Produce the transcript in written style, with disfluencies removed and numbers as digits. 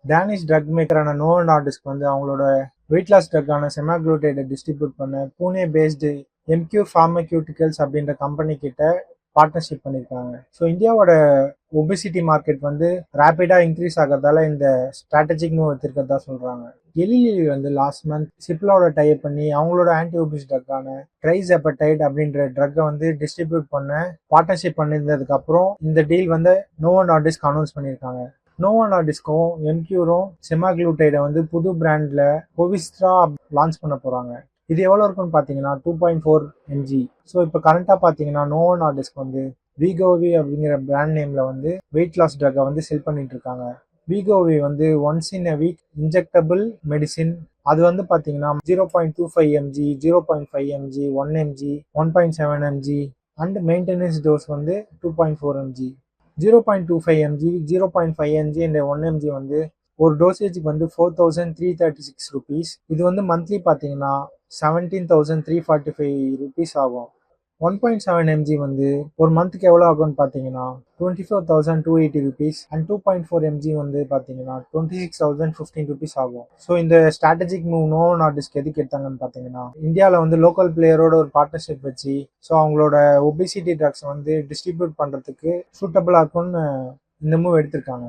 Danish drug மேக்கரான Novo நார்டிஸ்க் வந்து அவங்களோட weight loss ட்ரக்கான செமாக்ளூடைடை distribute பண்ண பூனே பேஸ்டு எம்கியூ ஃபார்மக்யூட்டிக்கல்ஸ் அப்படின்ற கம்பெனி கிட்ட பார்ட்னர்ஷிப் பண்ணியிருக்காங்க. ஸோ இந்தியாவோட ஒபிசிட்டி மார்க்கெட் வந்து ரேப்பிடாக இன்க்ரீஸ் ஆகிறதால இந்த ஸ்ட்ராட்டஜிக் மூவ் எடுத்திருக்கிறதா சொல்கிறாங்க. எலிலி வந்து லாஸ்ட் மந்த் சிப்லாவோட டைப் பண்ணி அவங்களோட ஆன்டி ஒபிஸ் ட்ரக்கான ட்ரைசெபடைட் அப்படின்ற ட்ரக்கை வந்து டிஸ்ட்ரிபியூட் பண்ண பார்ட்னர்ஷிப் பண்ணியிருந்ததுக்கு அப்புறம் இந்த டீல் வந்து நோவோ நார்டிஸ்க் அனௌன்ஸ் பண்ணியிருக்காங்க. நோவோ நார்டிஸ்க்கும் எம்கியூரும் செமாக்ளூடைடை வந்து புது பிராண்ட்ல கோவிஸ்ட்ரா லான்ச் பண்ண போறாங்க. இது எவ்வளோ இருக்குன்னு பார்த்தீங்கன்னா 2.4 mg. ஸோ இப்போ கரண்டாக பார்த்தீங்கன்னா நோவோ நார்டிஸ்க் வந்து வீகோவி அப்படிங்கிற பிராண்ட் நேம்ல வந்து வெயிட் லாஸ் ட்ரக்கை வந்து செல் பண்ணிட்டு இருக்காங்க. வீகோவி வந்து once in a week injectable medicine. அது வந்து பார்த்தீங்கன்னா 0.25 mg, 0.5 mg, 1 mg, 1.7 mg and maintenance dose வந்து 2.4 mg. 0.25 mg, 0.5 mg இந்த 1 mg வந்து ஒரு டோசேஜுக்கு வந்து 4,336 rupees. இது வந்து மந்த்லி பார்த்தீங்கன்னா 17,345 rupees ஆகும். 1.7 mg வந்து ஒரு மந்த்துக்கு எவ்வளோ ஆகும்னு பார்த்தீங்கன்னா 24,280 rupees அண்ட் 2.4 mg வந்து பார்த்தீங்கன்னா 26,015 rupees ஆகும். ஸோ இந்த ஸ்ட்ராட்டஜிக் மூவ் நோவோ நார்டிஸ்க் எதுக்கு எடுத்தாங்கன்னு பார்த்தீங்கன்னா இந்தியாவில் வந்து லோக்கல் பிளேயரோட ஒரு பார்ட்னர்ஷிப் வச்சு ஸோ அவங்களோட ஒபிசிட்டி ட்ரக்ஸ் வந்து டிஸ்ட்ரிபியூட் பண்ணுறதுக்கு சூட்டபிளாக இருக்கும்னு இந்த மூவ் எடுத்திருக்காங்க.